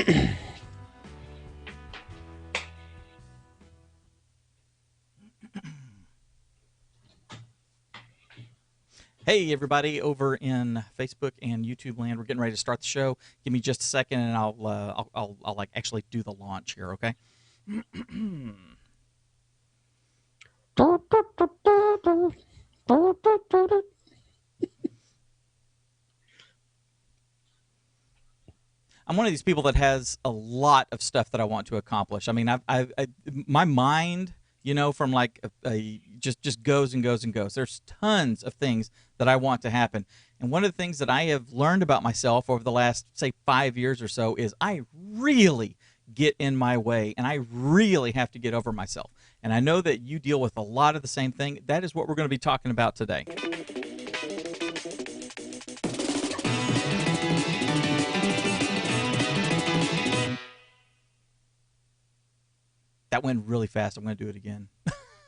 Hey, everybody over in Facebook and YouTube land. We're getting ready to start the show. Give me just a second, and I'll like actually do the launch here. Okay. I'm one of these people that has a lot of stuff that I want to accomplish. I mean, my mind, from like just goes and goes and goes. There's tons of things that I want to happen. And one of the things that I have learned about myself over the last, say, 5 years or so is I really get in my way, and I really have to get over myself. And I know that you deal with a lot of the same thing. That is what we're going to be talking about today. That went really fast. I'm going to do it again.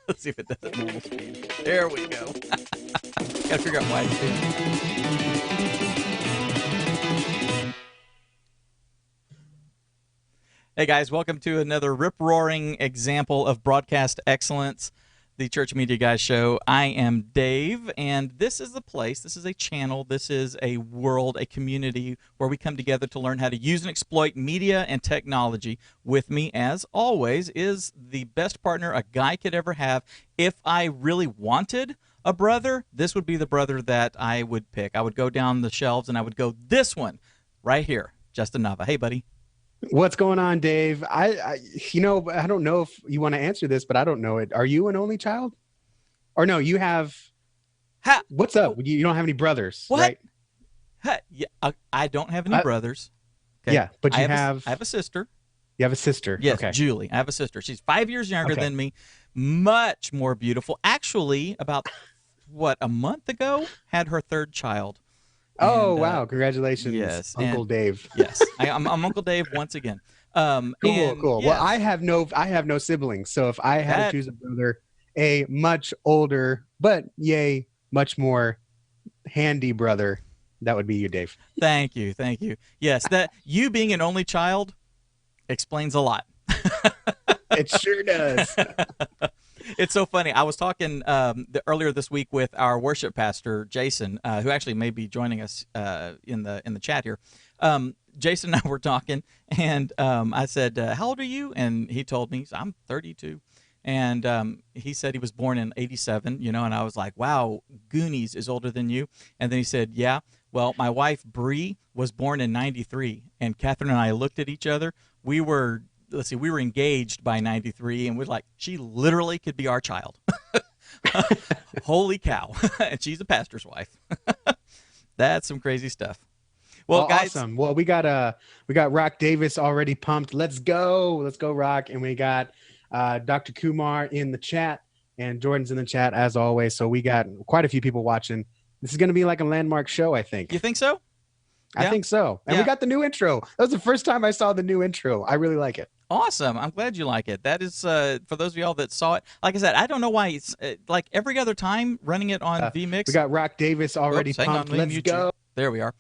Let's see if it does it normal speed. There we go. Got to figure out why it's doing it. Hey guys, welcome to another rip-roaring example of broadcast excellence, the Church Media Guys show. I am Dave, and this is the place, this is a channel, this is a world, a community where we come together to learn how to use and exploit media and technology. With me, as always, is the best partner a guy could ever have. If I really wanted a brother, this would be the brother that I would pick. I would go down the shelves and I would go, this one right here, Justin Nava. Hey, buddy. What's going on, Dave? I don't know if you want to answer this, but I don't know it. Are you an only child? Or no, you have... What's up? You don't have any brothers, what? Right? Yeah, I don't have any brothers. Okay. Yeah, but I have a sister. You have a sister? Yes, okay. Julie. I have a sister. She's 5 years younger than me. Much more beautiful. Actually, about, a month ago, had her third child. Oh, wow. Congratulations, yes, Uncle Dave. Yes, I'm Uncle Dave once again. Cool. Yes. Well, I have no siblings. So if I had to choose a brother, a much older, but much more handy brother, that would be you, Dave. Thank you. Yes, that you being an only child explains a lot. It sure does. It's so funny. I was talking earlier this week with our worship pastor, Jason, who actually may be joining us in the chat here. Jason and I were talking, and I said, how old are you? And he told me, I'm 32. And he said he was born in 87, and I was like, wow, Goonies is older than you. And then he said, yeah, well, my wife, Bree, was born in 93. And Catherine and I looked at each other. We were engaged by 93, and we're like, she literally could be our child. Holy cow. And she's a pastor's wife. That's some crazy stuff. Well, guys. Awesome. Well, we got Rock Davis already pumped. Let's go, Rock. And we got Dr. Kumar in the chat, and Jordan's in the chat as always. So we got quite a few people watching. This is going to be like a landmark show, I think. You think so? I think so. And we got the new intro. That was the first time I saw the new intro. I really like it. Awesome. I'm glad you like it. That is, for those of y'all that saw it, like I said, I don't know why it's like every other time running it on vMix. We got Rock Davis already pumped. Let's go. There we are.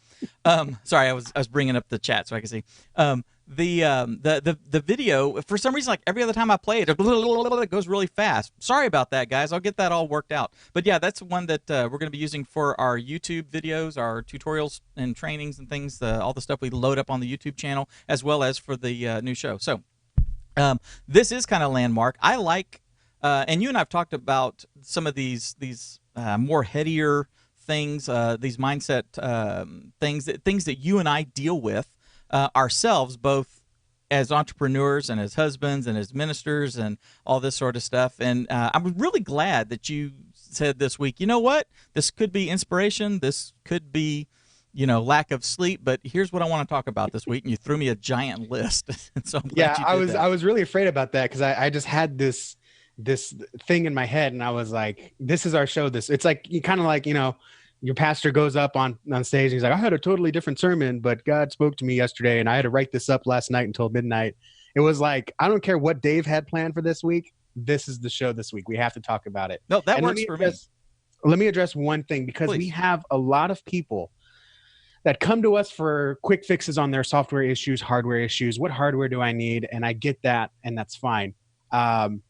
Sorry, I was bringing up the chat so I could see. The video, for some reason, like every other time I play it, it goes really fast. Sorry about that, guys. I'll get that all worked out. But yeah, that's one that we're going to be using for our YouTube videos, our tutorials and trainings and things, all the stuff we load up on the YouTube channel, as well as for the new show. So this is kind of landmark. I like, and you and I have talked about some of these more headier things, these mindset things that you and I deal with ourselves, both as entrepreneurs and as husbands and as ministers and all this sort of stuff. And I'm really glad that you said this week, you know what, this could be inspiration, this could be, lack of sleep, but here's what I want to talk about this week. And you threw me a giant list. And so I'm glad you did that. I was really afraid about that because I just had this thing in my head, and I was like, this is our show. It's like, you kind of like, your pastor goes up on stage and he's like, I had a totally different sermon, but God spoke to me yesterday and I had to write this up last night until midnight. It was like, I don't care what Dave had planned for this week. This is the show this week. We have to talk about it. No, that works for me. Let me address one thing, because Please. we have a lot of people that come to us for quick fixes on their software issues, hardware issues. What hardware do I need? And I get that, and that's fine. Um,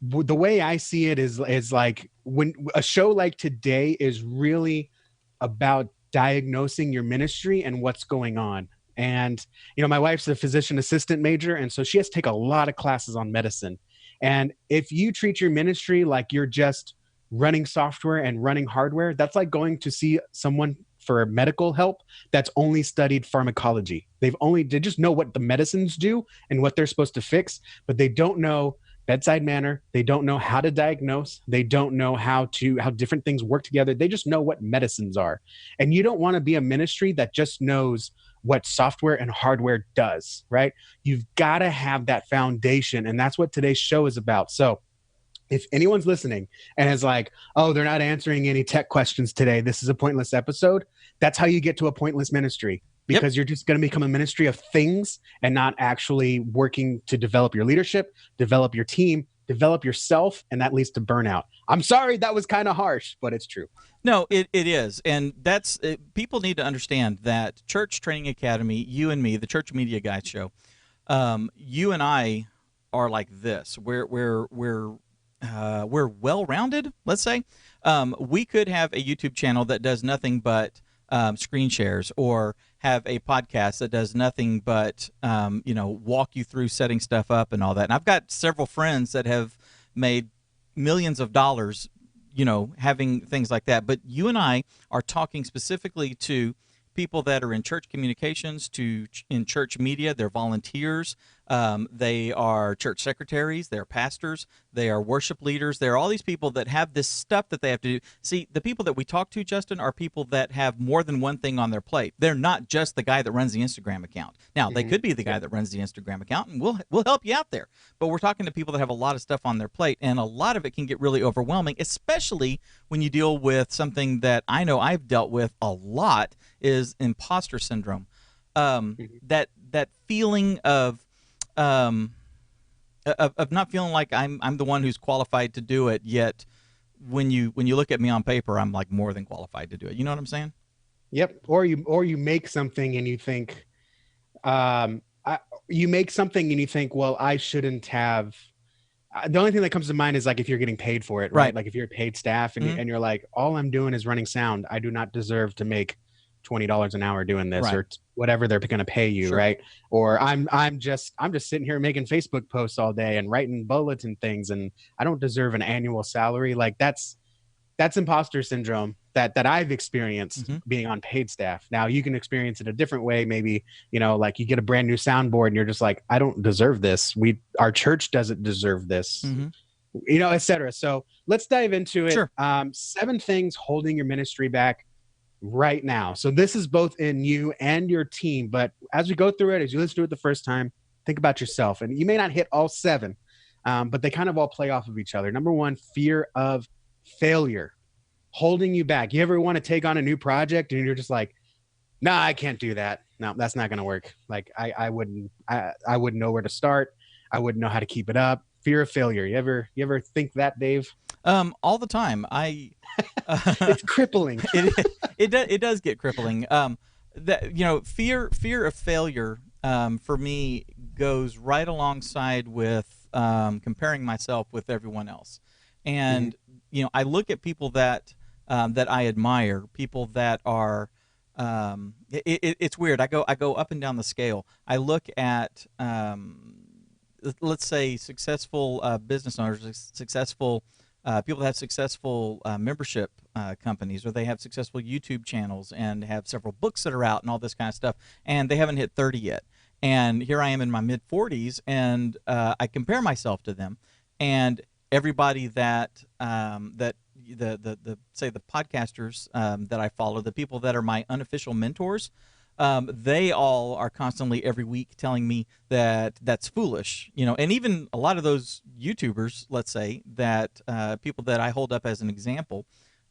the way I see it is like when a show like today is really about diagnosing your ministry and what's going on. And my wife's a physician assistant major, and so she has to take a lot of classes on medicine. And if you treat your ministry like you're just running software and running hardware, that's like going to see someone for medical help that's only studied pharmacology. They just know what the medicines do and what they're supposed to fix, but they don't know bedside manner. They don't know how to diagnose. They don't know how different things work together. They just know what medicines are. And you don't want to be a ministry that just knows what software and hardware does, right? You've got to have that foundation. And that's what today's show is about. So if anyone's listening and is like, oh, they're not answering any tech questions today, this is a pointless episode, that's how you get to a pointless ministry, because you're just going to become a ministry of things and not actually working to develop your leadership, develop your team, develop yourself, and that leads to burnout. I'm sorry, that was kind of harsh, but it's true. No, it is. And that's people need to understand that Church Training Academy, you and me, the Church Media Guys show, you and I are like this. We're well-rounded, let's say. We could have a YouTube channel that does nothing but screen shares, or have a podcast that does nothing but walk you through setting stuff up and all that. And I've got several friends that have made millions of dollars having things like that. But you and I are talking specifically to people that are in church communications, in church media. They're volunteers. They are church secretaries. They're pastors. They are worship leaders. There are all these people that have this stuff that they have to do. See, the people that we talk to, Justin, are people that have more than one thing on their plate. They're not just the guy that runs the Instagram account. Now, they could be the guy that runs the Instagram account, and we'll help you out there. But we're talking to people that have a lot of stuff on their plate, and a lot of it can get really overwhelming, especially when you deal with something that I know I've dealt with a lot, is imposter syndrome. That feeling of not feeling like I'm the one who's qualified to do it, yet when you look at me on paper, I'm like more than qualified to do it. You know what I'm saying? Yep. Or you make something and you think, well, I shouldn't have. The only thing that comes to mind is like if you're getting paid for it, right? Like if you're paid staff and you're like, all I'm doing is running sound. I do not deserve to make $20 an hour doing this, or whatever they're going to pay you, right? Or I'm just sitting here making Facebook posts all day and writing bulletin things, and I don't deserve an annual salary. Like that's imposter syndrome that I've experienced being on paid staff. Now you can experience it a different way. Maybe, like you get a brand new soundboard and you're just like, I don't deserve this. Our church doesn't deserve this, et cetera. So let's dive into it. Sure. 7 things holding your ministry back right now. So this is both in you and your team, but as we go through it, as you listen to it the first time, think about yourself. And you may not hit all 7, but they kind of all play off of each other. Number 1, fear of failure, holding you back. You ever want to take on a new project and you're just like, nah, I can't do that. No, that's not going to work. Like I wouldn't know where to start. I wouldn't know how to keep it up. Fear of failure. You ever think that, Dave? All the time. It's crippling. It does get crippling. Fear of failure for me goes right alongside with comparing myself with everyone else. And I look at people that I admire, people that are it's weird. I go up and down the scale. I look at let's say successful business owners, successful people that have successful membership companies, or they have successful YouTube channels and have several books that are out and all this kind of stuff, and they haven't hit 30 yet. And here I am in my mid 40s, and I compare myself to them. And everybody that say the podcasters that I follow, the people that are my unofficial mentors, they all are constantly every week telling me that that's foolish, and even a lot of those YouTubers, let's say, that people that I hold up as an example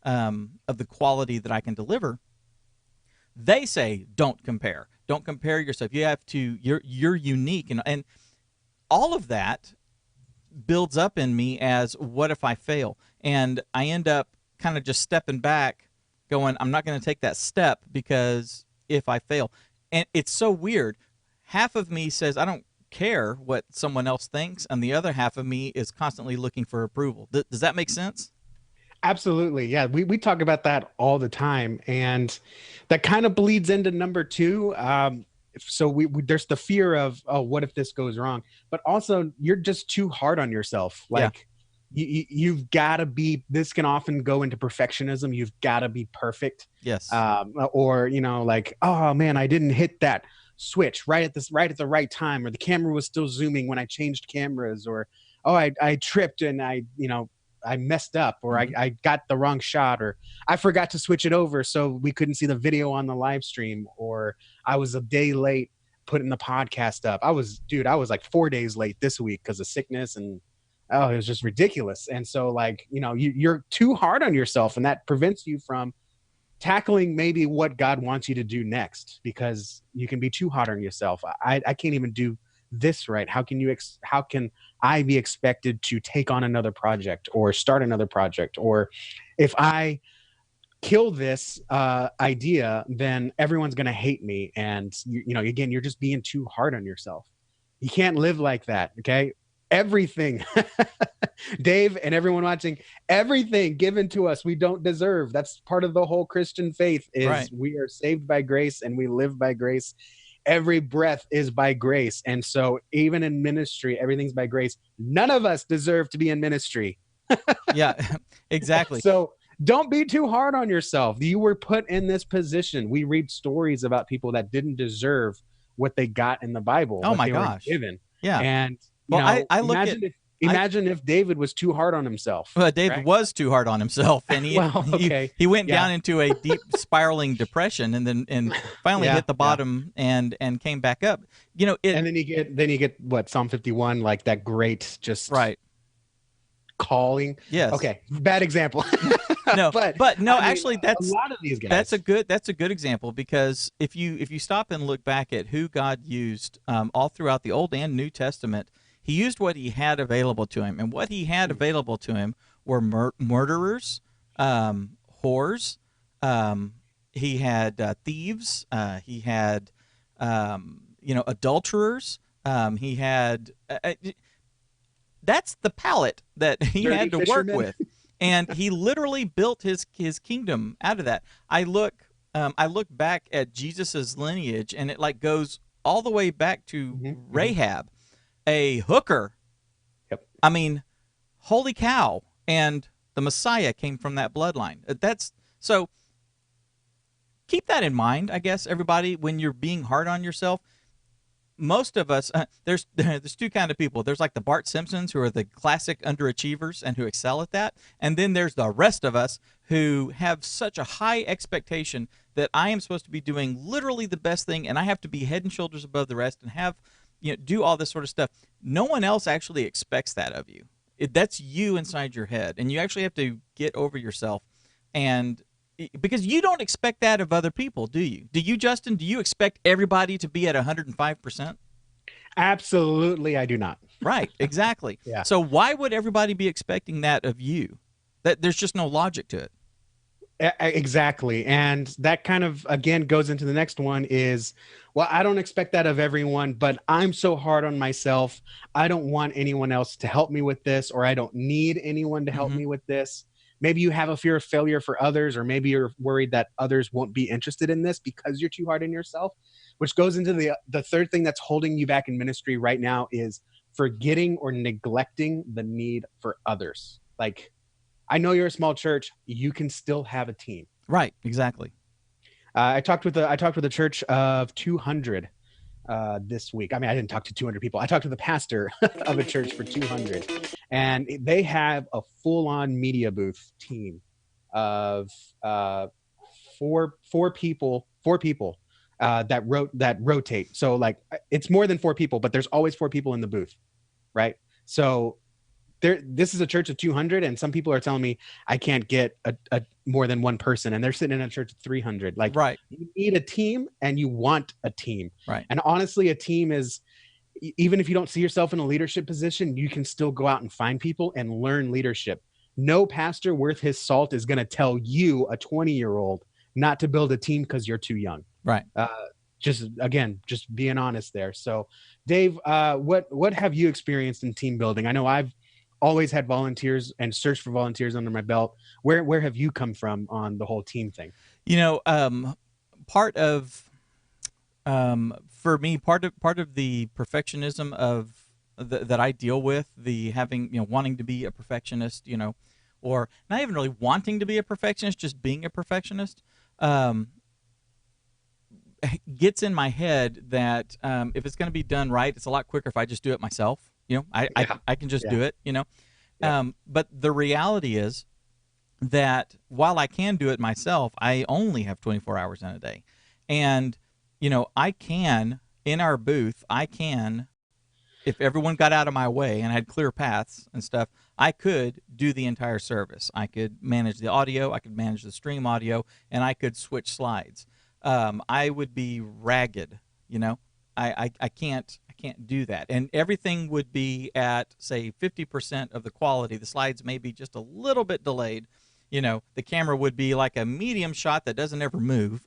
of the quality that I can deliver, they say don't compare yourself. You have to, you're unique, and all of that builds up in me as, what if I fail? And I end up kind of just stepping back going, I'm not going to take that step because if I fail. And it's so weird. Half of me says I don't care what someone else thinks, and the other half of me is constantly looking for approval. Does that make sense? Absolutely. Yeah. We talk about that all the time. And that kind of bleeds into number two. So there's the fear of, oh, what if this goes wrong? But also, you're just too hard on yourself. Yeah. Like, you've got to be, this can often go into perfectionism. You've got to be perfect. Yes. Or, like, oh man, I didn't hit that switch right at the right time, or the camera was still zooming when I changed cameras, or, oh, I tripped and I messed up, or I got the wrong shot, or I forgot to switch it over so we couldn't see the video on the live stream, or I was a day late putting the podcast up. I was like 4 days late this week because of sickness, and it was just ridiculous. And so you're too hard on yourself, and that prevents you from tackling maybe what God wants you to do next, because you can be too hard on yourself. I can't even do this right. How can I be expected to take on another project or start another project? Or if I kill this idea, then everyone's going to hate me. And again, you're just being too hard on yourself. You can't live like that. Okay. Everything, Dave and everyone watching, everything given to us we don't deserve. That's part of the whole Christian faith, is Right. we are saved by grace and we live by grace. Every breath is by grace. And so even in ministry, everything's by grace. None of us deserve to be in ministry. Yeah, exactly. So don't be too hard on yourself. You were put in this position. We read stories about people that didn't deserve what they got in the Bible. Oh what my they were gosh. given. Yeah. And Well, I look at imagine if David was too hard on himself. David right? was too hard on himself, and Well, okay. he went Yeah. down into a deep spiraling depression, and finally Yeah, hit the bottom and came back up. And then you get what, Psalm 51, like that great just right. calling. Yes. Okay. Bad example. No, but no, actually, that's a lot of these guys. That's a good example, because if you stop and look back at who God used all throughout the Old and New Testament, he used what he had available to him, and what he had available to him were murderers, whores. He had thieves. He had adulterers. He had that's the palette that he Dirty had to fishermen. work with. And he literally built his kingdom out of that. I look back at Jesus's lineage, and it like goes all the way back to Rahab, a hooker. Yep. I mean, holy cow! And the Messiah came from that bloodline. That's so. Keep that in mind, I guess, everybody, when you're being hard on yourself. Most of us, there's two kind of people. There's like the Bart Simpsons, who are the classic underachievers and who excel at that, and then there's the rest of us who have such a high expectation that I am supposed to be doing literally the best thing, and I have to be head and shoulders above the rest, and have do all this sort of stuff. No one else actually expects that of you. That's you inside your head, and you actually have to get over yourself, and because you don't expect that of other people, do you? Do you, Justin? Do you expect everybody to be at 105%? Absolutely, I do not. Right, exactly. Yeah. So why would everybody be expecting that of you? That there's just no logic to it. Exactly. And that kind of, again, goes into the next one is, well, I don't expect that of everyone, but I'm so hard on myself. I don't want anyone else to help me with this, or I don't need anyone to help me with this. Maybe you have a fear of failure for others, or maybe you're worried that others won't be interested in this because you're too hard on yourself, which goes into the third thing that's holding you back in ministry right now, is forgetting or neglecting the need for others. Like, I know you're a small church. You can still have a team. Right, exactly. I talked with a church of 200 this week. I mean, I didn't talk to 200 people. I talked to the pastor of a church for 200, and they have a full-on media booth team of four people that rotate. So like, it's more than 4 people, but there's always 4 people in the booth, right? So this is a church of 200, and some people are telling me I can't get a more than one person, and they're sitting in a church of 300. Like, right. You need a team, and you want a team. Right. And honestly, a team is, even if you don't see yourself in a leadership position, you can still go out and find people and learn leadership. No pastor worth his salt is going to tell you, a 20-year-old, not to build a team because you're too young. Right. Uh, just again, just being honest there. So, Dave, what have you experienced in team building? I know I've always had volunteers and searched for volunteers under my belt. Where have you come from on the whole team thing? You know, part of for me, part of the perfectionism of that I deal with, the having, wanting to be a perfectionist, or not even really wanting to be a perfectionist, just being a perfectionist, um, gets in my head that if it's going to be done right, it's a lot quicker if I just do it myself. Yeah, I can just yeah, do it. yep. But the reality is that while I can do it myself, I only have 24 hours in a day. And, I can, in our booth, I can, if everyone got out of my way and had clear paths and stuff, I could do the entire service. I could manage the audio, I could manage the stream audio, and I could switch slides. I would be ragged, you know. I can't do that, and everything would be at say 50% of the quality. The slides may be just a little bit delayed. The camera would be like a medium shot that doesn't ever move.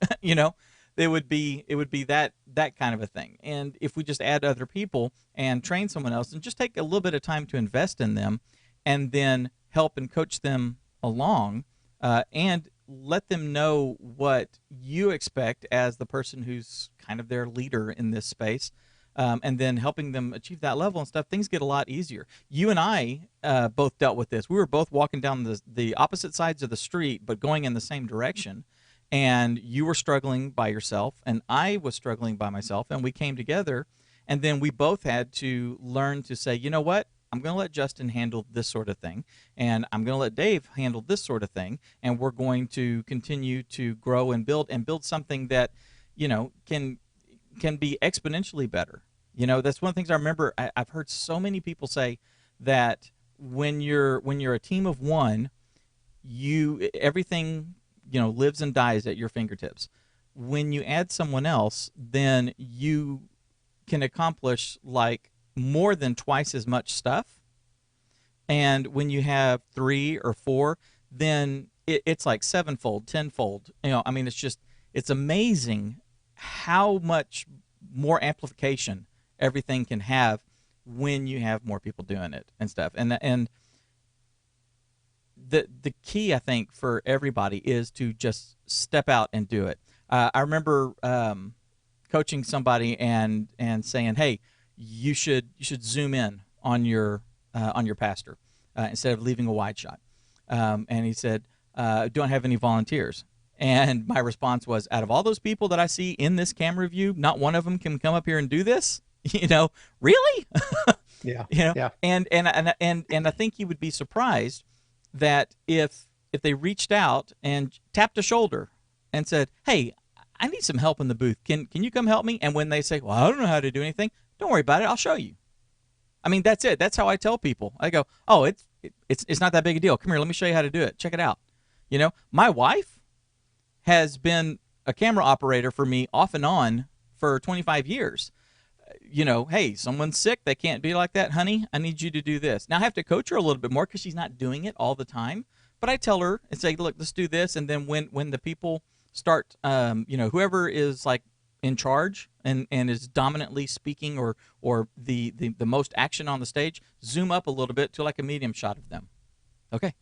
It would be that kind of a thing. And if we just add other people and train someone else and just take a little bit of time to invest in them, and then help and coach them along, and let them know what you expect as the person who's kind of their leader in this space, and then helping them achieve that level and stuff, things get a lot easier. You and I both dealt with this. We were both walking down the opposite sides of the street, but going in the same direction. And you were struggling by yourself, and I was struggling by myself, and we came together, and then we both had to learn to say, you know what? I'm going to let Justin handle this sort of thing, and I'm going to let Dave handle this sort of thing, and we're going to continue to grow and build something that, can be exponentially better. That's one of the things I remember. I've heard so many people say that when you're a team of one, everything lives and dies at your fingertips. When you add someone else, then you can accomplish like more than twice as much stuff. And when you have three or four, then it's like sevenfold, tenfold. I mean, it's amazing how much more amplification everything can have when you have more people doing it and stuff. And the key, I think, for everybody is to just step out and do it. I remember coaching somebody and saying, "Hey, you should zoom in on your pastor instead of leaving a wide shot." And he said, "Don't have any volunteers." And my response was, "Out of all those people that I see in this camera view, not one of them can come up here and do this." Really? Yeah, you know, yeah. and I think you would be surprised that if they reached out and tapped a shoulder and said, "Hey, I need some help in the booth. Can you come help me?" And when they say, "Well, I don't know how to do anything," don't worry about it. I'll show you. I mean, that's it. That's how I tell people. I go, "Oh, it's not that big a deal. Come here, let me show you how to do it. Check it out." My wife has been a camera operator for me off and on for 25 years. Hey, someone's sick. They can't be like that, honey. I need you to do this. Now I have to coach her a little bit more because she's not doing it all the time. But I tell her and say, look, let's do this. And then when the people start, whoever is like in charge and is dominantly speaking or the most action on the stage, zoom up a little bit to like a medium shot of them. Okay.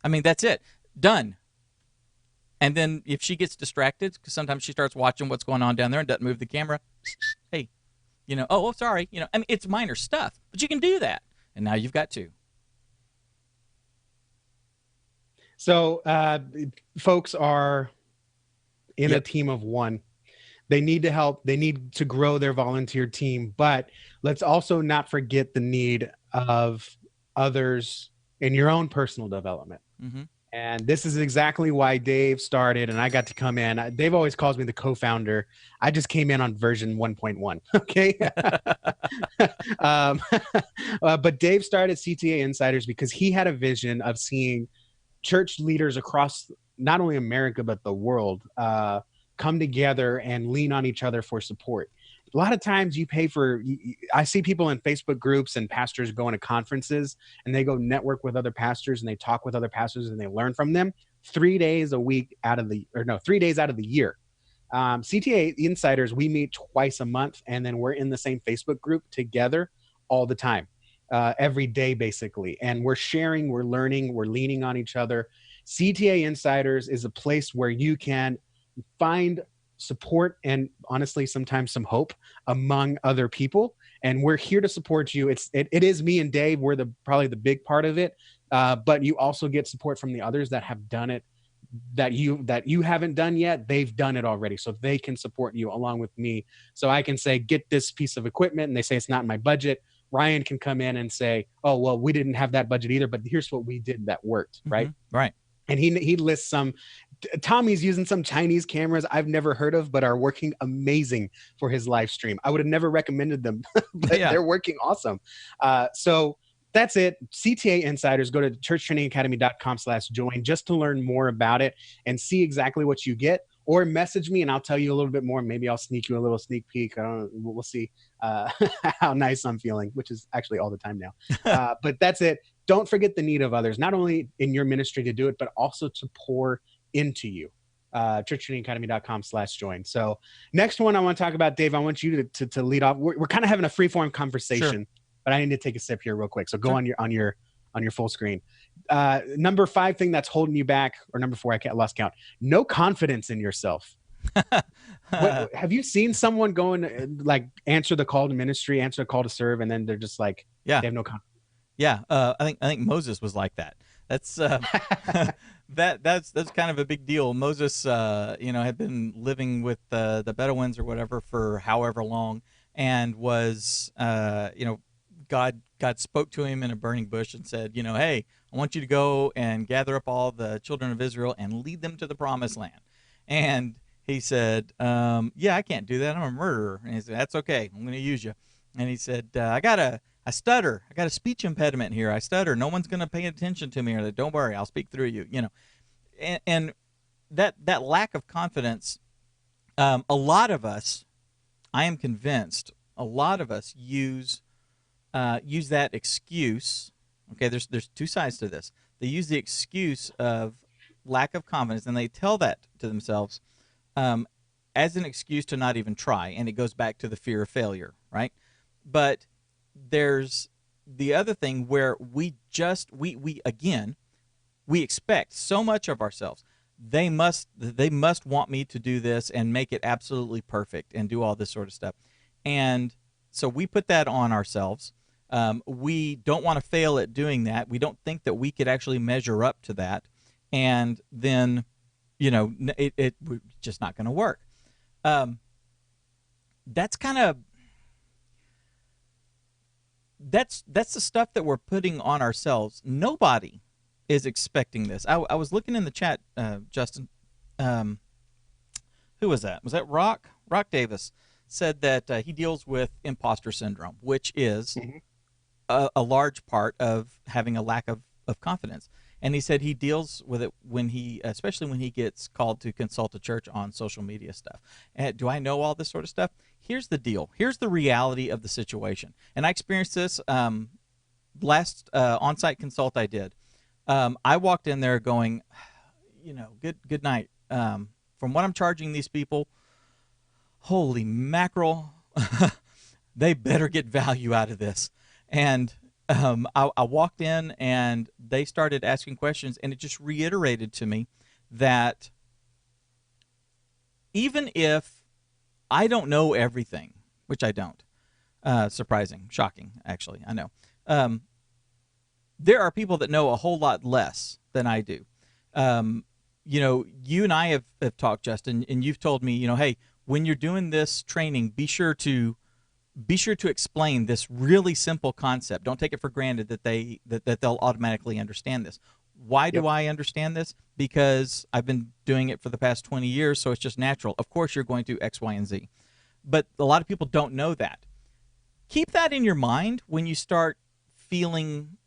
I mean, that's it. Done. And then if she gets distracted, because sometimes she starts watching what's going on down there and doesn't move the camera, hey, oh, sorry. I mean, it's minor stuff, but you can do that. And now you've got two. So, folks are in a Yep. team of one. They need to help. They need to grow their volunteer team, but let's also not forget the need of others in your own personal development. Mm-hmm. And this is exactly why Dave started, and I got to come in. Dave always calls me the co-founder. I just came in on version 1.1. Okay. um, but Dave started CTA Insiders because he had a vision of seeing church leaders across not only America, but the world come together and lean on each other for support. A lot of times I see people in Facebook groups and pastors going to conferences and they go network with other pastors and they talk with other pastors and they learn from them 3 days a week out of the, or no, 3 days out of the year. CTA Insiders, we meet twice a month, and then we're in the same Facebook group together all the time, every day, basically. And we're sharing, we're learning, we're leaning on each other. CTA Insiders is a place where you can find support and honestly sometimes some hope among other people, and we're here to support you. It is me and Dave, we're probably the big part of it, but you also get support from the others that have done it, that you haven't done yet. They've done it already, so they can support you along with me. So I can say, get this piece of equipment, and they say it's not in my budget. Ryan can come in and say, oh well, we didn't have that budget either, but here's what we did that worked. Right. Right. And he lists some. Tommy's using some Chinese cameras I've never heard of, but are working amazing for his live stream. I would have never recommended them, but they're working awesome. So that's it. CTA Insiders, go to churchtrainingacademy.com/join just to learn more about it and see exactly what you get, or message me and I'll tell you a little bit more. Maybe I'll sneak you a little sneak peek. I don't know. We'll see how nice I'm feeling, which is actually all the time now. But that's it. Don't forget the need of others, not only in your ministry to do it, but also to pour into you. churchtrainingacademy.com/join. So next one I want to talk about, Dave, I want you to lead off. We're kind of having a free form conversation, but I need to take a sip here real quick. So go on your full screen. Number 5 thing that's holding you back, or number 4, I lost count. No confidence in yourself. Have you seen someone go and like answer the call to ministry, answer a call to serve, and then they're just like, they have no confidence? Yeah, I think Moses was like that. That's that's kind of a big deal. Moses, had been living with the Bedouins or whatever for however long, and was, God spoke to him in a burning bush and said, hey, I want you to go and gather up all the children of Israel and lead them to the promised land. And he said, yeah, I can't do that. I'm a murderer. And he said, that's okay. I'm going to use you. And he said, I stutter. I got a speech impediment here. I stutter. No one's going to pay attention to me. Or don't worry, I'll speak through you. And that lack of confidence. A lot of us, I am convinced, a lot of us use that excuse. Okay, there's 2 sides to this. They use the excuse of lack of confidence, and they tell that to themselves as an excuse to not even try. And it goes back to the fear of failure, right? But there's the other thing where we expect so much of ourselves. They must want me to do this and make it absolutely perfect and do all this sort of stuff. And so we put that on ourselves. We don't want to fail at doing that. We don't think that we could actually measure up to that. And then, it's just not going to work. That's kind of, that's the stuff that we're putting on ourselves. Nobody is expecting this. I was looking in the chat, Justin. Who was that? Was that Rock? Rock Davis said that he deals with imposter syndrome, which is a large part of having a lack of confidence. And he said he deals with it especially when he gets called to consult a church on social media stuff. And do I know all this sort of stuff? Here's the deal. Here's the reality of the situation. And I experienced this last on-site consult I did. I walked in there going, good night. From what I'm charging these people, holy mackerel, they better get value out of this. And I walked in and they started asking questions, and it just reiterated to me that even if I don't know everything, which I don't, surprising, shocking, actually, I know, there are people that know a whole lot less than I do. You and I have talked, Justin, and you've told me, hey, when you're doing this training, be sure to explain this really simple concept. Don't take it for granted that they'll automatically understand this. Why do I understand this? Because I've been doing it for the past 20 years, so it's just natural. Of course, you're going to X, Y, and Z. But a lot of people don't know that. Keep that in your mind when you start feeling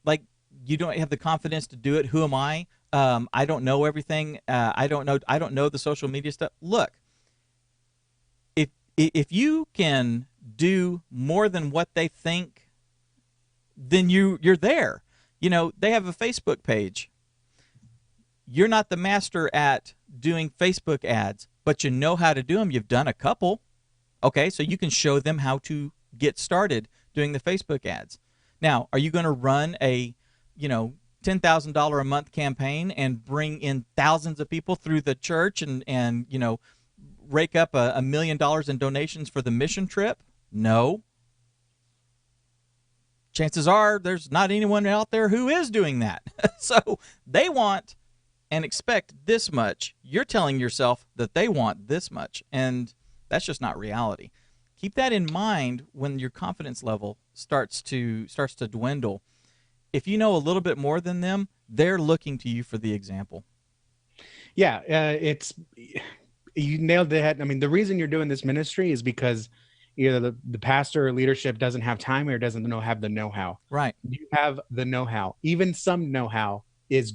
like you don't have the confidence to do it. Who am I? I don't know everything. I don't know the social media stuff. Look, if you can do more than what they think, then you're there. They have a Facebook page. You're not the master at doing Facebook ads. but you know how to do them. You've done a couple. Okay, so you can show them how to get started doing the Facebook ads. Now, are you going to run a, $10,000 a month campaign and bring in thousands of people through the church and rake up $1 million in donations for the mission trip? No. Chances are there's not anyone out there who is doing that. So they want and expect this much. You're telling yourself that they want this much, and that's just not reality. Keep that in mind when your confidence level starts to dwindle. If you know a little bit more than them, they're looking to you for the example. Yeah, you nailed the head. I mean, the reason you're doing this ministry is because either the pastor or leadership doesn't have time or doesn't have the know-how. Right. You have the know-how. Even some know-how is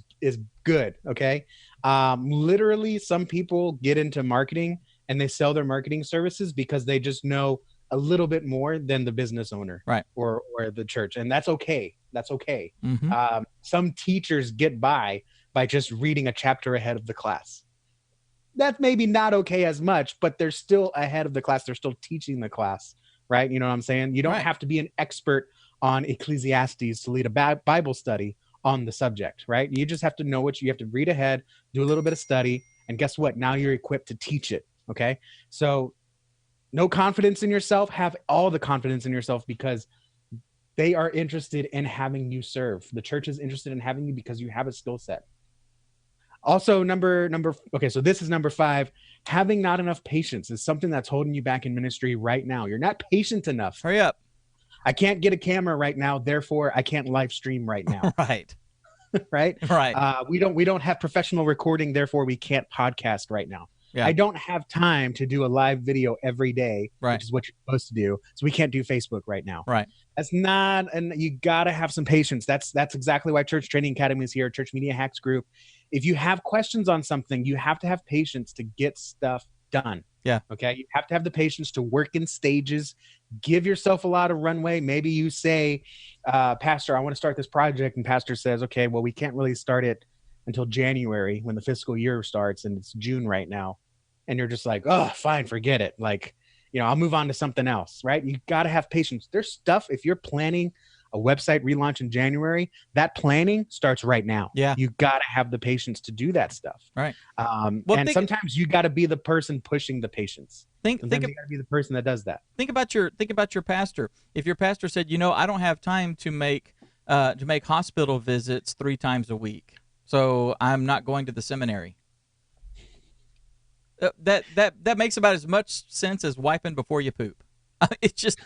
good. Okay. Literally, some people get into marketing and they sell their marketing services because they just know a little bit more than the business owner, right, or the church, and that's okay. That's okay. Mm-hmm. Some teachers get by just reading a chapter ahead of the class. That's maybe not okay as much, but they're still ahead of the class. They're still teaching the class, right? You know what I'm saying? You don't right. have to be an expert on Ecclesiastes to lead a Bible study on the subject, right? You just have to know what you have to read ahead, do a little bit of study, and guess what? Now you're equipped to teach it. Okay. So no confidence in yourself, have all the confidence in yourself because they are interested in having you serve. The church is interested in having you because you have a skill set. Also, okay, so this is number 5. Having not enough patience is something that's holding you back in ministry right now. You're not patient enough. Hurry up. I can't get a camera right now, therefore I can't live stream right now. Right. Right? Right. We don't have professional recording, therefore we can't podcast right now. Yeah. I don't have time to do a live video every day, right, which is what you're supposed to do. So we can't do Facebook right now. Right. That's not, and you got to have some patience. That's exactly why Church Training Academy is here, Church Media Hacks Group. If you have questions on something, you have to have patience to get stuff done. Yeah. Okay. You have to have the patience to work in stages, give yourself a lot of runway. Maybe you say, Pastor, I want to start this project. And Pastor says, okay, well, we can't really start it until January when the fiscal year starts, and it's June right now. And you're just like, oh, fine, forget it. Like, I'll move on to something else, right? You got to have patience. There's stuff, if you're planning a website relaunch in January, that planning starts right now. Yeah. You got to have the patience to do that stuff. Right. And sometimes you got to be the person pushing the patience. Sometimes you got to be the person that does that. Think about your pastor. If your pastor said, I don't have time to make hospital visits 3 times a week, so I'm not going to the seminary. That makes about as much sense as wiping before you poop. It's just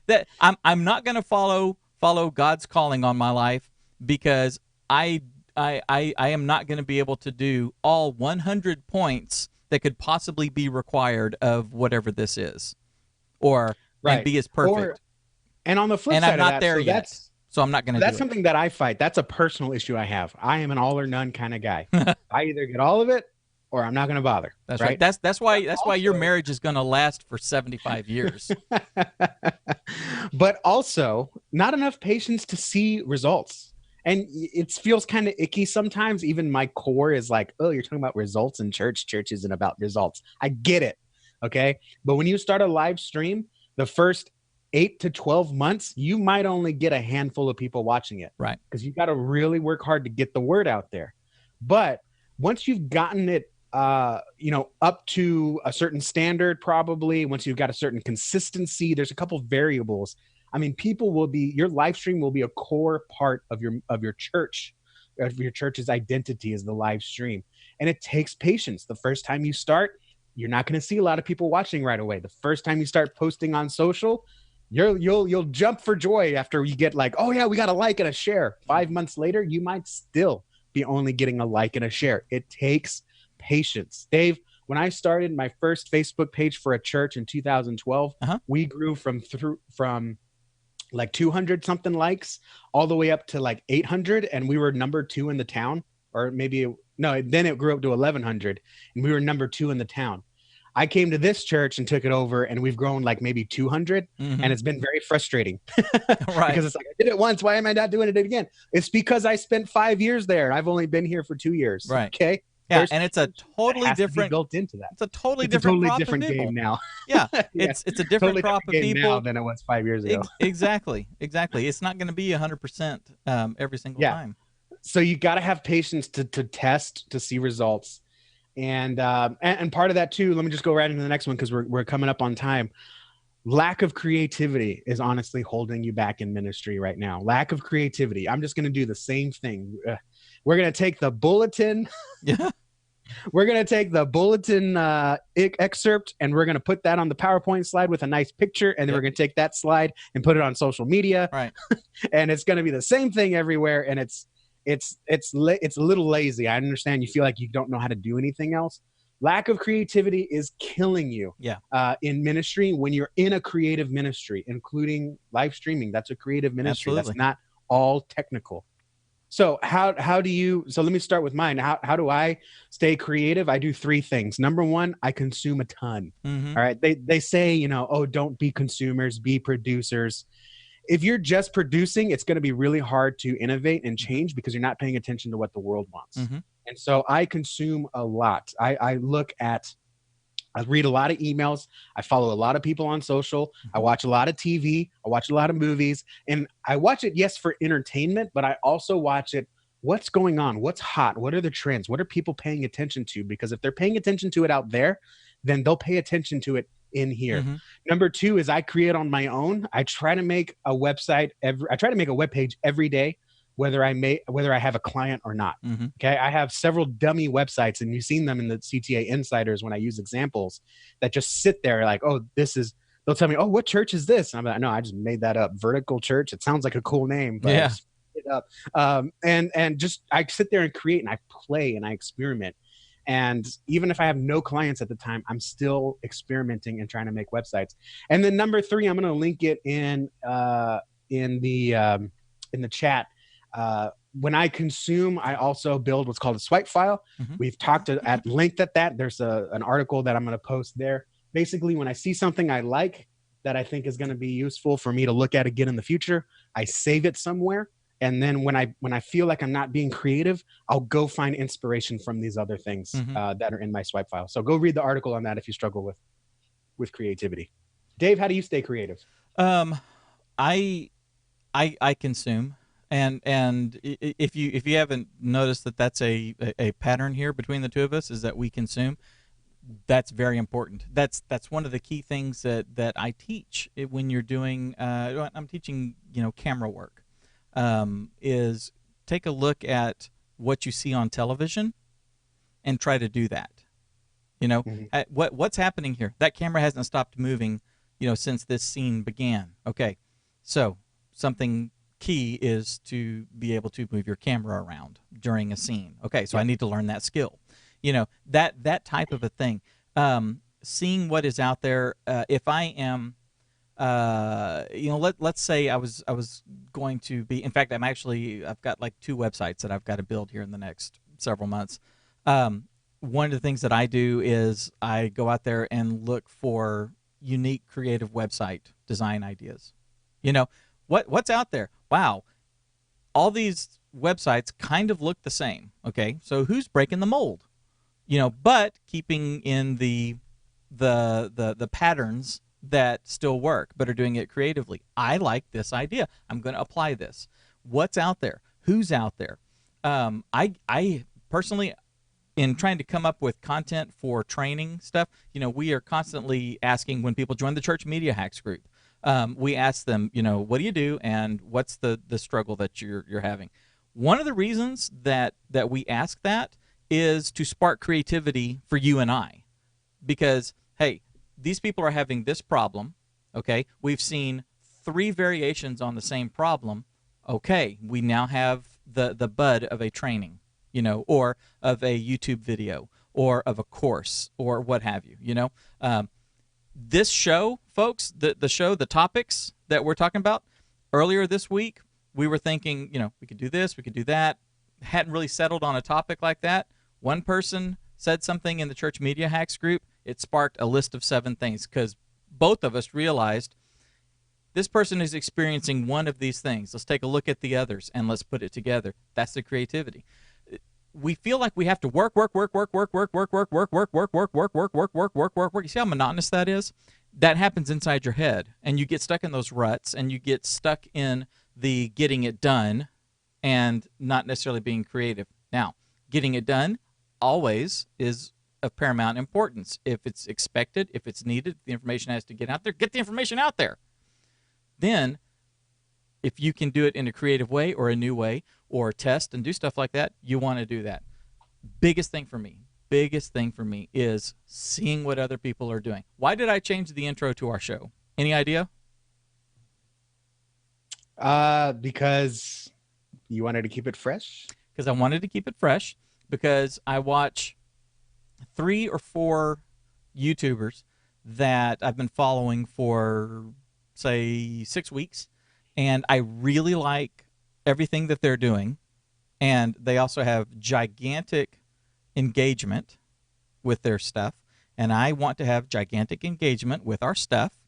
that I'm not going to follow God's calling on my life because I am not going to be able to do all 100 points that could possibly be required of whatever this is, or right. and be as perfect. And on the flip and side, I'm not of that, there so yet. So I'm not going to. That's something that I fight. That's a personal issue I have. I am an all or none kind of guy. I either get all of it or I'm not going to bother. That's right. That's why your marriage is going to last for 75 years. But also, not enough patience to see results. And it feels kind of icky sometimes. Even my core is like, oh, you're talking about results in church. Church isn't about results. I get it. Okay. But when you start a live stream, the first 8 to 12 months, you might only get a handful of people watching it. Right. Because you got to really work hard to get the word out there. But once you've gotten it, up to a certain standard, probably once you've got a certain consistency, there's a couple variables. I mean, your live stream will be a core part of your church, of your church's identity is the live stream. And it takes patience. The first time you start, you're not going to see a lot of people watching right away. The first time you start posting on social, you'll jump for joy after you get like, oh yeah, we got a like and a share. 5 months later, you might still be only getting a like and a share. It takes patience. Dave, when I started my first Facebook page for a church in 2012, we grew from like 200 something likes all the way up to like 800, and we were number 2 in the town, or then it grew up to 1100 and we were number 2 in the town. I came to this church and took it over, and we've grown like maybe 200, and it's been very frustrating. Right. Because it's like, I did it once, why am I not doing it again? It's because I spent 5 years there. I've only been here for 2 years. Right. Okay. Yeah, There's and it's a patience that totally has to be different. built into that. It's a totally It's a different totally crop of different game people. now. Yeah, Yeah, it's a different totally crop different of game now people. than it was 5 years ago. Exactly, exactly. It's not going to be 100% every single Yeah. time. So you got to have patience to test to see results, and part of that too. Let me just go right into the next one because we're coming up on time. Lack of creativity is honestly holding you back in ministry right now. Lack of creativity. I'm just going to do the same thing. We're going to take the bulletin. Yeah, We're going to take the bulletin excerpt and we're going to put that on the PowerPoint slide with a nice picture. And then we're yep, going to take that slide and put it on social media. right. And it's going to be the same thing everywhere. And it's a little lazy. I understand you feel like you don't know how to do anything else. Lack of creativity is killing you Yeah, in ministry when you're in a creative ministry, including live streaming. That's a creative ministry. That's absolutely. not all technical. So how do you? So let me start with mine. How do I stay creative? I do three things. Number one, I consume a ton. Mm-hmm. All right. They say, oh, don't be consumers, be producers. If you're just producing, it's going to be really hard to innovate and Mm-hmm. change because you're not paying attention to what the world wants. Mm-hmm. And so I consume a lot. I read a lot of emails. I follow a lot of people on social. I Mm-hmm. watch a lot of TV. I watch a lot of movies. And I watch it, yes, for entertainment, but I also watch it. What's going on? What's hot? What are the trends? What are people paying attention to? Because if they're paying attention to it out there, then they'll pay attention to it in here. Mm-hmm. Number two is I create on my own. I try to make a web page every day, whether I have a client or not. Mm-hmm. Okay. I have several dummy websites, and you've seen them in the CTA Insiders when I use examples that just sit there like, oh, they'll tell me, oh, what church is this? And I'm like, no, I just made that up. Vertical Church. It sounds like a cool name, but I Yeah. just made it up. And just I sit there and create and I play and I experiment. And even if I have no clients at the time, I'm still experimenting and trying to make websites. And then number three, I'm going to link it in the chat. When I consume, I also build what's called a swipe file. Mm-hmm. We've talked at length at that. There's an article that I'm going to post there. Basically, when I see something I like that I think is going to be useful for me to look at again in the future, I save it somewhere. And then when I feel like I'm not being creative, I'll go find inspiration from these other things Mm-hmm. that are in my swipe file. So go read the article on that if you struggle with creativity. Dave, how do you stay creative? I consume, and if you haven't noticed that's a pattern here between the two of us, is that we consume. That's very important. That's one of the key things that I teach when you're doing. I'm teaching camera work. Is take a look at what you see on television and try to do that. Mm-hmm. What's happening here? That camera hasn't stopped moving, since this scene began. Okay, so something key is to be able to move your camera around during a scene. Okay, so I need to learn that skill. That type of a thing. Seeing what is out there. If I am, let's say I was going to be. In fact, I've got like 2 websites that I've got to build here in the next several months. One of the things that I do is I go out there and look for unique creative website design ideas. What's out there? Wow, all these websites kind of look the same. Okay, so who's breaking the mold? But keeping in the patterns that still work, but are doing it creatively. I like this idea. I'm going to apply this. What's out there? Who's out there? I personally, in trying to come up with content for training stuff, we are constantly asking when people join the Church Media Hacks group. We ask them, what do you do, and what's the struggle that you're having? One of the reasons that we ask that is to spark creativity for you and I, because hey, these people are having this problem. Okay, we've seen 3 variations on the same problem. Okay, we now have the bud of a training, or of a YouTube video, or of a course, or what have you. This show, folks, the topics that we're talking about earlier this week, we were thinking, we could do this, we could do that. Hadn't really settled on a topic like that. One person said something in the Church Media Hacks group. It sparked a list of 7 things because both of us realized this person is experiencing one of these things. Let's take a look at the others and let's put it together. That's the creativity. we feel like we have to work. You see how monotonous that is? That happens inside your head, and you get stuck in those ruts, and you get stuck in the getting it done and not necessarily being creative. Now, getting it done always is of paramount importance. If it's expected, if it's needed, the information has to get out there, get the information out there. Then, if you can do it in a creative way or a new way or test and do stuff like that, you want to do that. Biggest thing for me is seeing what other people are doing. Why did I change the intro to our show? Any idea? Because you wanted to keep it fresh? Because I wanted to keep it fresh, because I watch 3 or 4 YouTubers that I've been following for, say, 6 weeks, and I really like everything that they're doing, and they also have gigantic engagement with their stuff, and I want to have gigantic engagement with our stuff.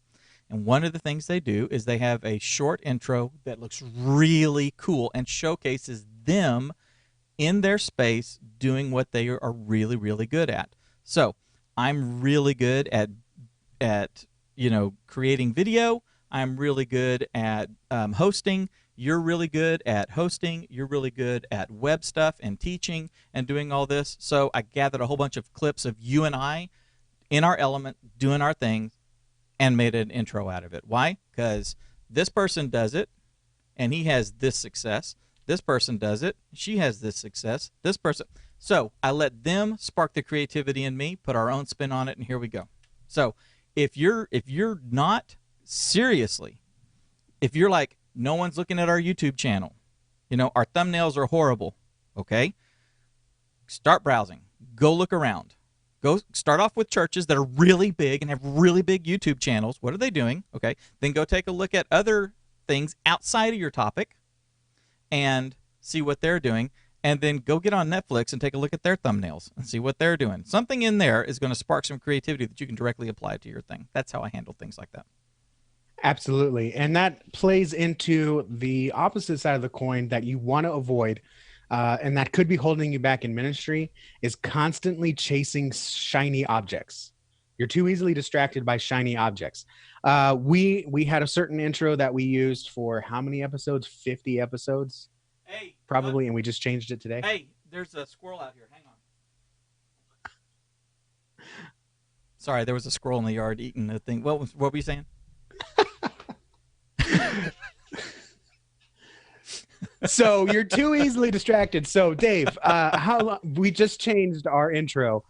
And one of the things they do is they have a short intro that looks really cool and showcases them in their space doing what they are really, really good at. So I'm really good at creating video. I'm really good at hosting. You're really good at hosting. You're really good at web stuff and teaching and doing all this. So I gathered a whole bunch of clips of you and I in our element doing our thing and made an intro out of it. Why? Because this person does it and he has this success. This person does it. She has this success. This person. So I let them spark the creativity in me, put our own spin on it, and here we go. So if you're not seriously, if you're like, no one's looking at our YouTube channel, our thumbnails are horrible, okay? Start browsing. Go look around. Go start off with churches that are really big and have really big YouTube channels. What are they doing? Okay. Then go take a look at other things outside of your topic and see what they're doing. And then go get on Netflix and take a look at their thumbnails and see what they're doing. Something in there is going to spark some creativity that you can directly apply to your thing. That's how I handle things like that. Absolutely. And that plays into the opposite side of the coin that you want to avoid. And that could be holding you back in ministry, is constantly chasing shiny objects. You're too easily distracted by shiny objects. We had a certain intro that we used for how many episodes? 50 episodes? Hey, probably, and we just changed it today. Hey, there's a squirrel out here. Hang on. Sorry, there was a squirrel in the yard eating the thing. What were you saying? So you're too easily distracted. So Dave, how long? We just changed our intro.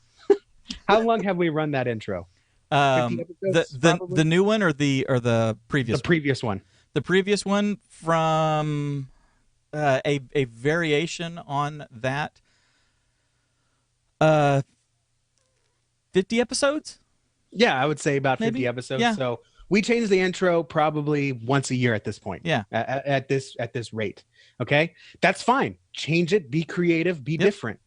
How long have we run that intro? The new one or the previous? The previous one. The previous one from a variation on that. 50 episodes? Yeah, I would say about 50 Maybe? episodes. Yeah. So we change the intro probably once a year at this point. Yeah. At this rate. Okay. That's fine. Change it. Be creative. Be different.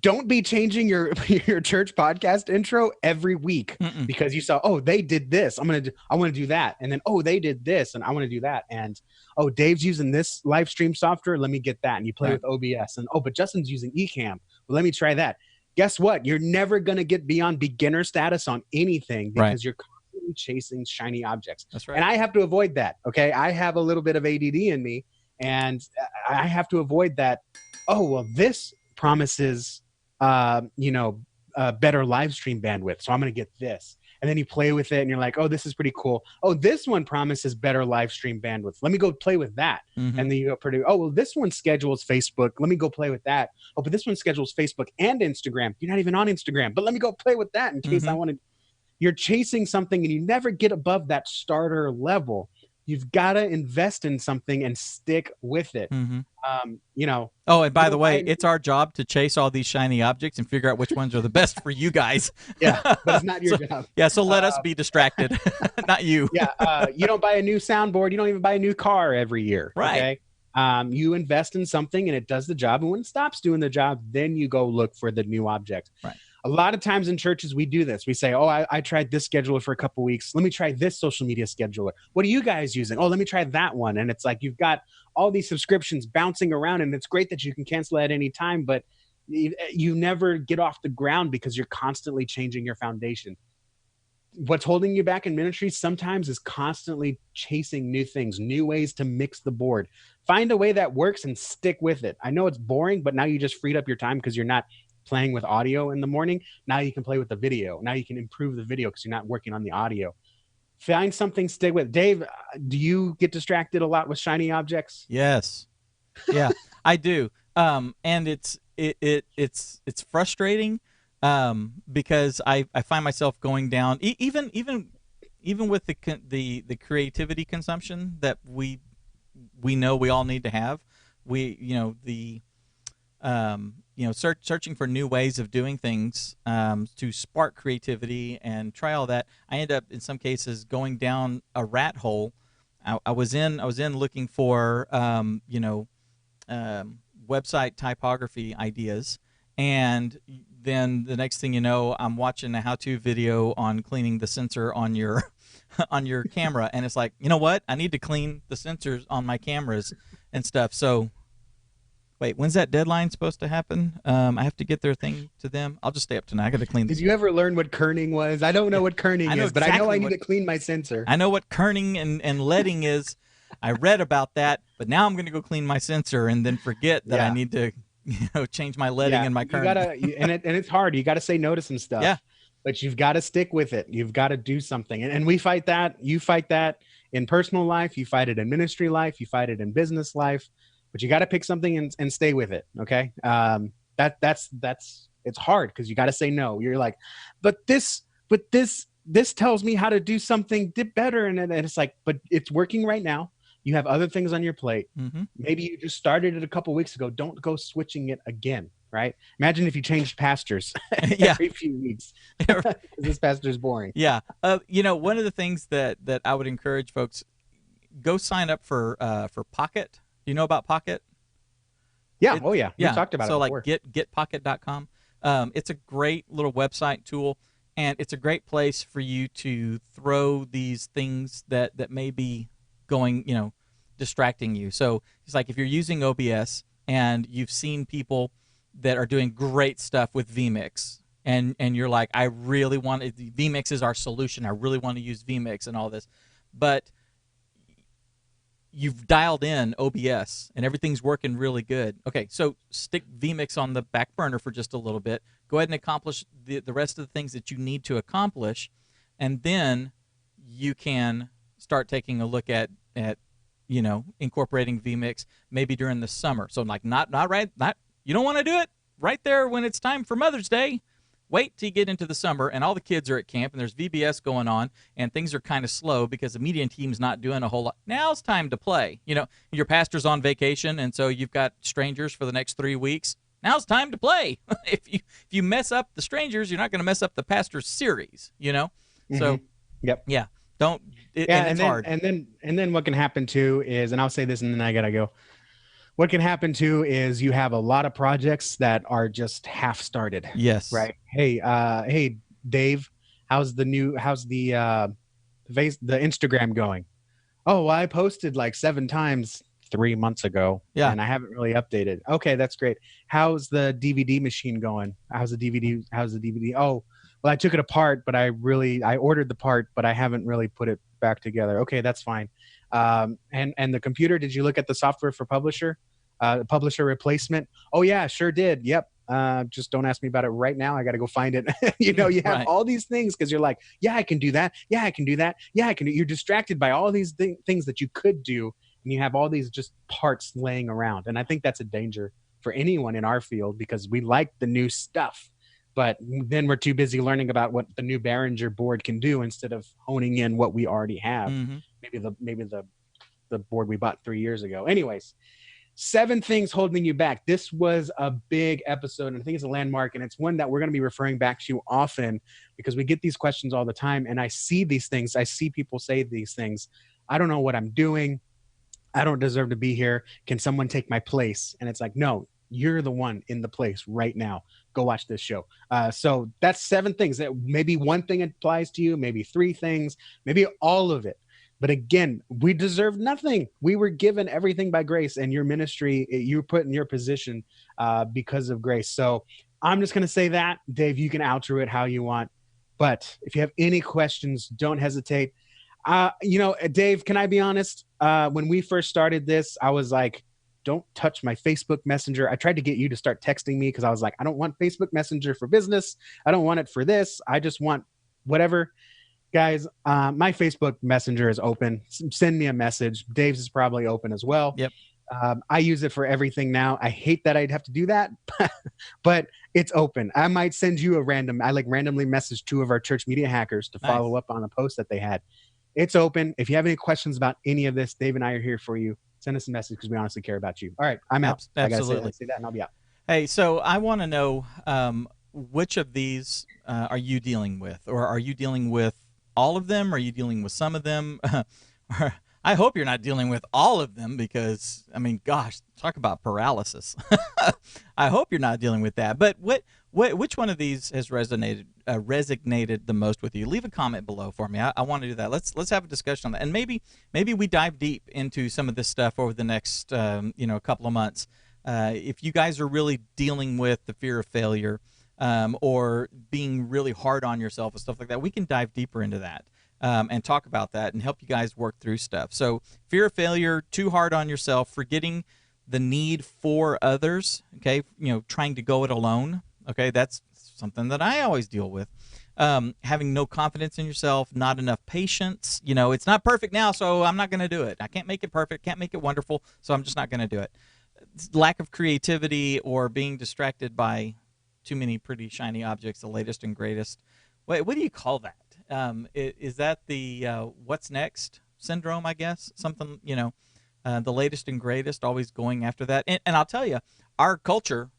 Don't be changing your church podcast intro every week because you saw, oh, they did this. I want to do that. And then, oh, they did this and I want to do that. And, oh, Dave's using this live stream software. Let me get that. And you play with OBS. And, oh, but Justin's using Ecamm. Well, let me try that. Guess what? You're never going to get beyond beginner status on anything because you're constantly chasing shiny objects. That's right. And I have to avoid that. Okay. I have a little bit of ADD in me and I have to avoid that. Oh, well, this promises, better live stream bandwidth. So I'm going to get this. And then you play with it and you're like, oh, this is pretty cool. Oh, this one promises better live stream bandwidth. Let me go play with that. And then you go oh, well, this one schedules Facebook. Let me go play with that. Oh, but this one schedules Facebook and Instagram. You're not even on Instagram, but let me go play with that in case I want to. You're chasing something and you never get above that starter level. You've got to invest in something and stick with it. Oh, and by the way, it's our job to chase all these shiny objects and figure out which ones are the best for you guys. Yeah, but it's not your job. Yeah, so let us be distracted, not you. Yeah, you don't buy a new soundboard. You don't even buy a new car every year. Right. Okay? You invest in something and it does the job. And when it stops doing the job, then you go look for the new object. Right. A lot of times in churches, we do this. We say, oh, I tried this scheduler for a couple of weeks. Let me try this social media scheduler. What are you guys using? Oh, let me try that one. And it's like you've got all these subscriptions bouncing around, and it's great that you can cancel at any time, but You never get off the ground because you're constantly changing your foundation. What's holding you back in ministry sometimes is constantly chasing new things, new ways to mix the board. Find a way that works and stick with it. I know it's boring, but now you just freed up your time because you're not playing with audio in the morning. Now you can play with the video. Now you can improve the video because you're not working on the audio. Find something, stick with. Dave, do you get distracted a lot with shiny objects? Yes. Yeah, I do. And it's frustrating because I find myself going down even with the creativity consumption that we know we all need to have. We the searching for new ways of doing things to spark creativity and try all that. I end up in some cases going down a rat hole. I was in looking for website typography ideas, and then the next thing you know, I'm watching a how-to video on cleaning the sensor on your on your camera, and it's like, you know what? I need to clean the sensors on my cameras and stuff. So, wait, when's that deadline supposed to happen? I have to get their thing to them. I'll just stay up tonight. I got to clean. Did you ever learn what kerning was? I don't know what kerning is, but I know I need to clean my sensor. I know what kerning and leading is. I read about that, but now I'm going to go clean my sensor and then forget that I need to, change my leading and my kerning. And it's hard. You got to say no to some stuff. Yeah. But you've got to stick with it. You've got to do something. And we fight that. You fight that in personal life. You fight it in ministry life. You fight it in business life. But you got to pick something and stay with it. Okay. That's it's hard because you got to say no. You're like, but this tells me how to do something better. And it's like, but it's working right now. You have other things on your plate. Mm-hmm. Maybe you just started it a couple weeks ago. Don't go switching it again, right? Imagine if you changed pastors every few weeks. This pastor's boring. Yeah. One of the things that I would encourage folks, go sign up for Pocket. Do you know about Pocket? Yeah. We talked about it before. So like getpocket.com. It's a great little website tool, and it's a great place for you to throw these things that may be going, distracting you. So it's like if you're using OBS and you've seen people that are doing great stuff with vMix, and you're like, I really want it. vMix is our solution. I really want to use vMix and all this, but you've dialed in OBS and everything's working really good. Okay, so stick vMix on the back burner for just a little bit. Go ahead and accomplish the rest of the things that you need to accomplish, and then you can start taking a look at incorporating vMix maybe during the summer. So like not you don't want to do it right there when it's time for Mother's Day. Wait till you get into the summer and all the kids are at camp and there's VBS going on and things are kind of slow because the media team's not doing a whole lot. Now it's time to play. Your pastor's on vacation, and so you've got strangers for the next 3 weeks. Now it's time to play. If you mess up the strangers, you're not going to mess up the pastor's series. Mm-hmm. So yeah. Don't. And it's hard. And then what can happen too is, and I'll say this and then I gotta go. What can happen too is you have a lot of projects that are just half started. Yes. Right. Hey, Dave, how's the Instagram going? Oh, well, I posted like 7 times 3 months ago. Yeah. And I haven't really updated. Okay, that's great. How's the DVD machine going? How's the DVD? Oh, well, I took it apart, but I ordered the part, but I haven't really put it back together. Okay, that's fine. And the computer, did you look at the software for publisher replacement? Oh yeah, sure did. Yep. Just don't ask me about it right now. I got to go find it. You have all these things because you're like, yeah, I can do that. Yeah, I can do that. Yeah, I can do. You're distracted by all these things that you could do, and you have all these just parts laying around. And I think that's a danger for anyone in our field because we like the new stuff. But then we're too busy learning about what the new Behringer board can do instead of honing in what we already have. Mm-hmm. Maybe the board we bought 3 years ago. Anyways, 7 things holding you back. This was a big episode, and I think it's a landmark, and it's one that we're going to be referring back to often because we get these questions all the time, and I see these things. I see people say these things. I don't know what I'm doing. I don't deserve to be here. Can someone take my place? And it's like, no, you're the one in the place right now. Go watch this show. So that's 7 things. That maybe one thing applies to you, maybe 3 things, maybe all of it. But again, we deserve nothing. We were given everything by grace, and your ministry, you were put in your position because of grace. So I'm just going to say that. Dave, you can outro it how you want. But if you have any questions, don't hesitate. Dave, can I be honest? When we first started this, I was like, don't touch my Facebook Messenger. I tried to get you to start texting me because I was like, I don't want Facebook Messenger for business. I don't want it for this. I just want whatever. Guys, my Facebook Messenger is open. Send me a message. Dave's is probably open as well. Yep. I use it for everything now. I hate that I'd have to do that, but it's open. I might send you I like randomly message two of our church media hackers to follow Nice. up on a post that they had. It's open. If you have any questions about any of this, Dave and I are here for you. Send us a message because we honestly care about you. All right, I'm out. I gotta Absolutely. say that and I'll be out. Hey, so I want to know which of these are you dealing with, or are you dealing with all of them? Are you dealing with some of them? I hope you're not dealing with all of them because, I mean, gosh, talk about paralysis. I hope you're not dealing with that. But which one of these has resonated the most with you? Leave a comment below for me. I want to do that. Let's have a discussion on that, and maybe we dive deep into some of this stuff over the next couple of months. If you guys are really dealing with the fear of failure or being really hard on yourself and stuff like that, we can dive deeper into that and talk about that and help you guys work through stuff. So fear of failure, too hard on yourself, forgetting the need for others, okay, trying to go it alone, okay, that's something that I always deal with. Having no confidence in yourself, not enough patience. It's not perfect now, so I'm not going to do it. I can't make it perfect, can't make it wonderful, so I'm just not going to do it. Lack of creativity or being distracted by too many pretty shiny objects, the latest and greatest. What do you call that? Is that the what's next syndrome, I guess? Something, the latest and greatest, always going after that. And I'll tell you, our culture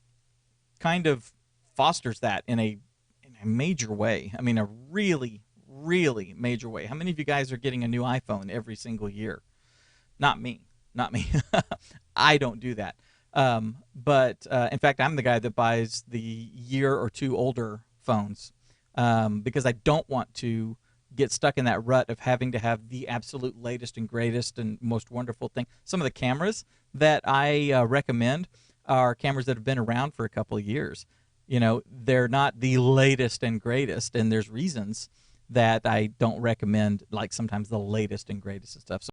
kind of fosters that in a major way. I mean, a really, really major way. How many of you guys are getting a new iPhone every single year? Not me. Not me. I don't do that. But in fact, I'm the guy that buys the year or two older phones because I don't want to get stuck in that rut of having to have the absolute latest and greatest and most wonderful thing. Some of the cameras that I recommend are cameras that have been around for a couple of years. They're not the latest and greatest, and there's reasons that I don't recommend, like sometimes the latest and greatest and stuff. So